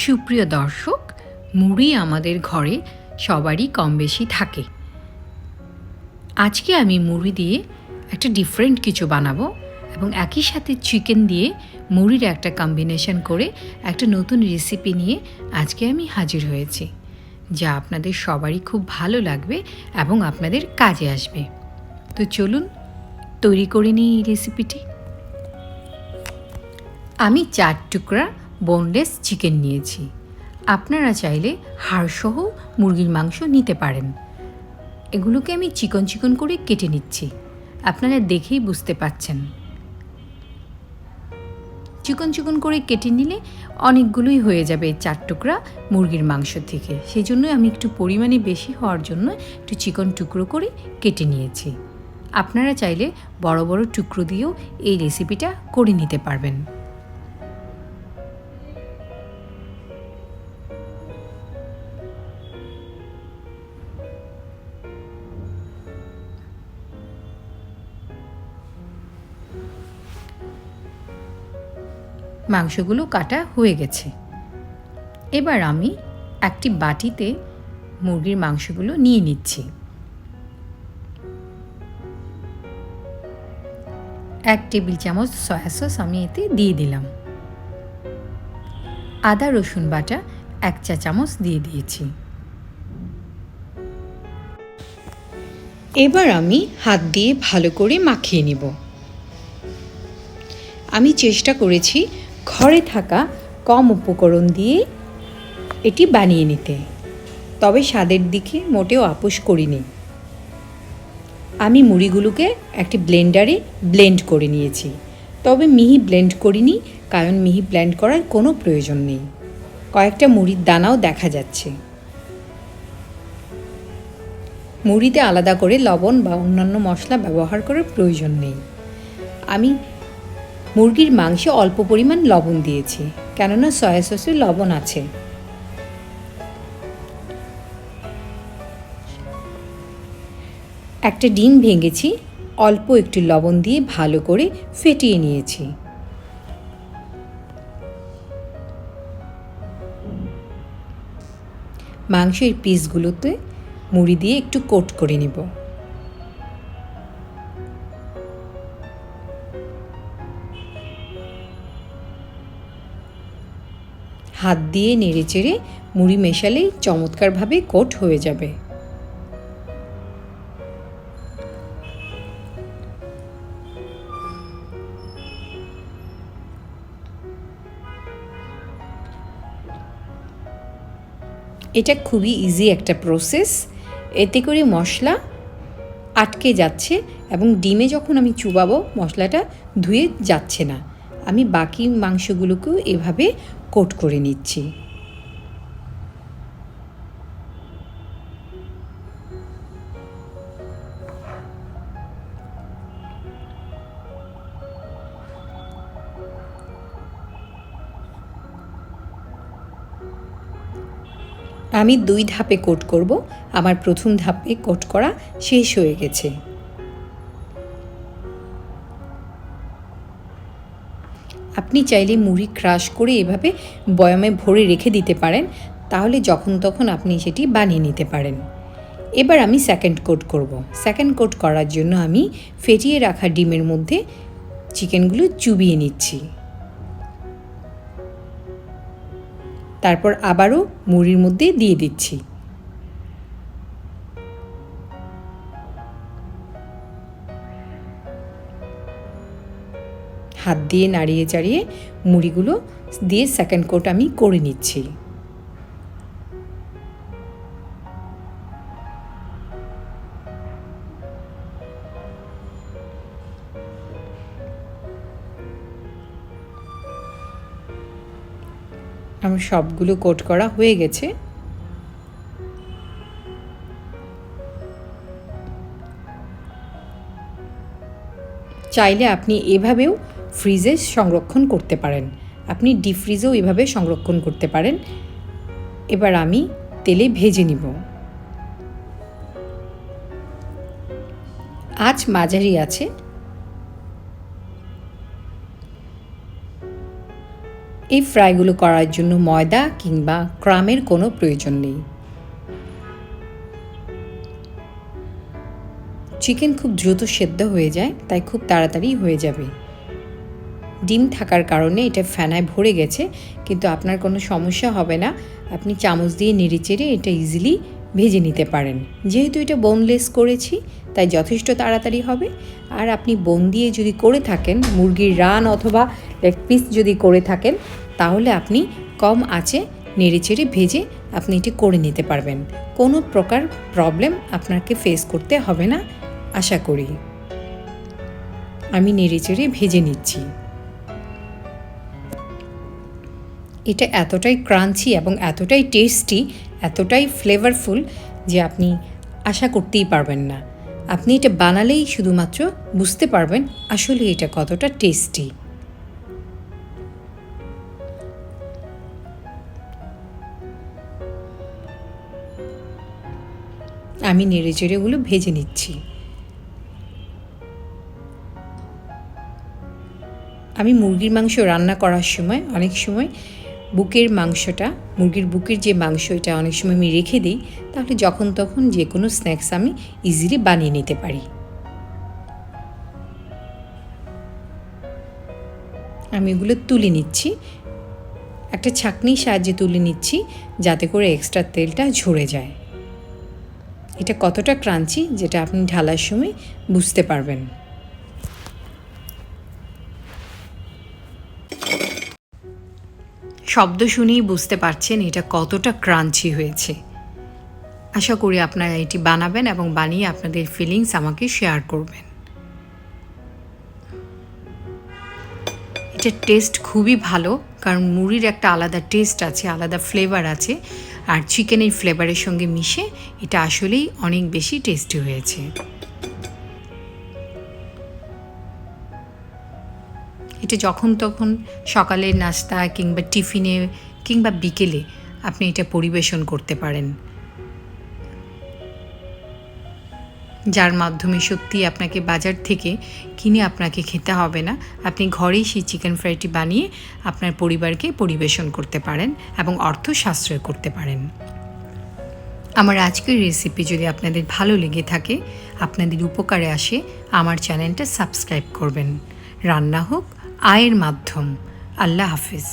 সুপ্রিয় দর্শক, মুড়ি আমাদের ঘরে সবারই কম বেশি থাকে। আজকে আমি মুড়ি দিয়ে একটা ডিফারেন্ট কিছু বানাবো এবং একই সাথে চিকেন দিয়ে মুড়ির একটা কম্বিনেশন করে একটা নতুন রেসিপি নিয়ে আজকে আমি হাজির হয়েছি, যা আপনাদের সবারই খুব ভালো লাগবে এবং আপনাদের কাজে আসবে। তো চলুন তৈরি করে নিই এই রেসিপিটি। আমি 4 টুকরা boneless চিকেন নিয়েছি। আপনারা চাইলে হাড়সহ মুরগির মাংস নিতে পারেন। এগুলোকে আমি চিকন চিকন করে কেটে নিচ্ছি, আপনারা দেখেই বুঝতে পাচ্ছেন। চিকন চিকন করে কেটে নিলে অনেকগুলোই হয়ে যাবে 4 টুকরা মুরগির মাংস থেকে। সেই জন্য আমি একটু পরিমাণে বেশি হওয়ার জন্য একটু চিকন টুকরো করে কেটে নিয়েছি। আপনারা চাইলে বড় বড় টুকরো দিয়েও এই রেসিপিটা করে নিতে পারবেন। মাংসগুলো কাটা হয়ে গেছে। এবার আমি একটি বাটিতে মুরগির মাংসগুলো নিয়ে নিচ্ছি। 1 টেবিল চামচ সয়া সস আমি এতে দিয়ে দিলাম। আদা রসুন বাটা 1 চা চামচ দিয়ে দিয়েছি। এবার আমি হাত দিয়ে ভালো করে মাখিয়ে নিব। আমি চেষ্টা করেছি ঘরে থাকা কম উপকরণ দিয়ে এটি বানিয়ে নিতে, তবে স্বাদের দিকে মোটেও আপোষ করিনি। আমি মুড়িগুলোকে একটি ব্লেন্ডারে ব্লেন্ড করে নিয়েছি, তবে মিহি ব্লেন্ড করিনি, কারণ মিহি ব্লেন্ড করার কোনো প্রয়োজন নেই। কয়েকটা মুড়ির দানাও দেখা যাচ্ছে। মুড়িতে আলাদা করে লবণ বা অন্যান্য মশলা ব্যবহার করার প্রয়োজন নেই। আমি মুরগির মাংসে অল্প পরিমাণ লবণ দিয়েছি, কেননা সয়া সসে লবণ আছে। একটা ডিম ভেঙেছি, অল্প একটু লবণ দিয়ে ভালো করে ফেটিয়ে নিয়েছি। মাংসের পিসগুলোতে মুড়ি দিয়ে একটু কোট করে নেব। হাত দিয়ে নেড়েচেড়ে মুড়ি মেশালেই চমৎকারভাবে কোট হয়ে যাবে। এটা খুবই ইজি একটা প্রসেস। এতে করে মশলা আটকে যাচ্ছে এবং ডিমে যখন আমি চুবাবো মশলাটা ধুয়ে যাচ্ছে না। আমি বাকি মাংসগুলোকেও এভাবে কোট করে নিচ্ছি। আমি 2 ধাপে কোট করব। আমার প্রথম ধাপে কোট করা শেষ হয়ে গেছে। আপনি চাইলে মুড়ি ক্রাশ করে এভাবে বয়ামে ভরে রেখে দিতে পারেন, তাহলে যখন তখন আপনি সেটি বানিয়ে নিতে পারেন। এবার আমি সেকেন্ড কোট করব। সেকেন্ড কোট করার জন্য আমি ফেটিয়ে রাখা ডিমের মধ্যে চিকেনগুলো চুবিয়ে নিচ্ছি। তারপর আবারও মুড়ির মধ্যে দিয়ে দিচ্ছি। হাত দিয়ে নাড়িয়ে চাড়িয়ে মুড়িগুলো দিয়ে সেকেন্ড কোট আমি করে নিচ্ছি। আমার সবগুলো কোট করা হয়ে গেছে। চাইলে আপনি এভাবেও ফ্রিজে সংরক্ষণ করতে পারেন। আপনি ডিপ ফ্রিজেও এভাবে সংরক্ষণ করতে পারেন। এবার আমি তেলে ভেজে নিব। আঁচ মাঝারি আছে। এই ফ্রাইগুলো করার জন্য ময়দা কিংবা ক্রামের কোনো প্রয়োজন নেই। চিকেন খুব দ্রুত সেদ্ধ হয়ে যায়, তাই খুব তাড়াতাড়ি হয়ে যাবে। ডিম থাকার কারণে এটা ফেনায় ভরে গেছে, কিন্তু আপনার কোনো সমস্যা হবে না। আপনি চামচ দিয়ে নেড়েচেড়ে এটা ইজিলি ভেজে নিতে পারেন। যেহেতু এটা বোনলেস করেছি, তাই যথেষ্ট তাড়াতাড়ি হবে। আর আপনি বোন দিয়ে যদি করে থাকেন, মুরগির রান অথবা লেগ পিস যদি করে থাকেন, তাহলে আপনি কম আঁচে নেড়েচেড়ে ভেজে আপনি এটি করে নিতে পারবেন। কোনো প্রকার প্রবলেম আপনাকে ফেস করতে হবে না আশা করি। আমি নেড়েচেড়ে ভেজে নিচ্ছি। এটা এতটাই ক্রাঞ্চি এবং এতটাই টেস্টি, এতটাই ফ্লেভারফুল যে আপনি আশা করতেই পারবেন না। আপনি এটা বানালেই শুধুমাত্র বুঝতে পারবেন আসলে এটা কতটা টেস্টি। আমি নেড়েচেড়েগুলো ভেজে নিচ্ছি। আমি মুরগির মাংস রান্না করার সময় অনেক সময় মুরগির বুকের যে মাংস, এটা অনেক সময় আমি রেখে দিই, তাহলে যখন তখন যে কোনো স্ন্যাক্স আমি ইজিলি বানিয়ে নিতে পারি। আমি এগুলো তুলে নিচ্ছি, একটা ছাঁকনির সাহায্যে তুলে নিচ্ছি যাতে করে এক্সট্রা তেলটা ঝরে যায়। এটা কতটা ক্রাঞ্চি যেটা আপনি ঢালার সময় বুঝতে পারবেন। শব্দ শুনেই বুঝতে পারছেন এটা কতটা ক্রাঞ্চি হয়েছে। আশা করি আপনারা এটি বানাবেন এবং বানিয়ে আপনাদের ফিলিংস আমাকে শেয়ার করবেন। এটার টেস্ট খুবই ভালো, কারণ মুড়ির একটা আলাদা টেস্ট আছে, আলাদা ফ্লেভার আছে, আর চিকেনের ফ্লেভারের সঙ্গে মিশে এটা আসলেই অনেক বেশি টেস্টি হয়েছে। এটা যখন তখন সকালের নাস্তা কিংবা টিফিনে কিংবা বিকেলে আপনি এটা পরিবেশন করতে পারেন, যার মাধ্যমে সত্যি আপনাকে বাজার থেকে কিনে আপনাকে খেতে হবে না। আপনি ঘরেই সেই চিকেন ফ্রাইটি বানিয়ে আপনার পরিবারকে পরিবেশন করতে পারেন এবং অর্থ সাশ্রয় করতে পারেন। আমার আজকের রেসিপি যদি আপনাদের ভালো লেগে থাকে, আপনাদের উপকারে আসে, আমার চ্যানেলটা সাবস্ক্রাইব করবেন। রান্না হোক আয়ের মাধ্যম। আল্লাহ হাফিজ।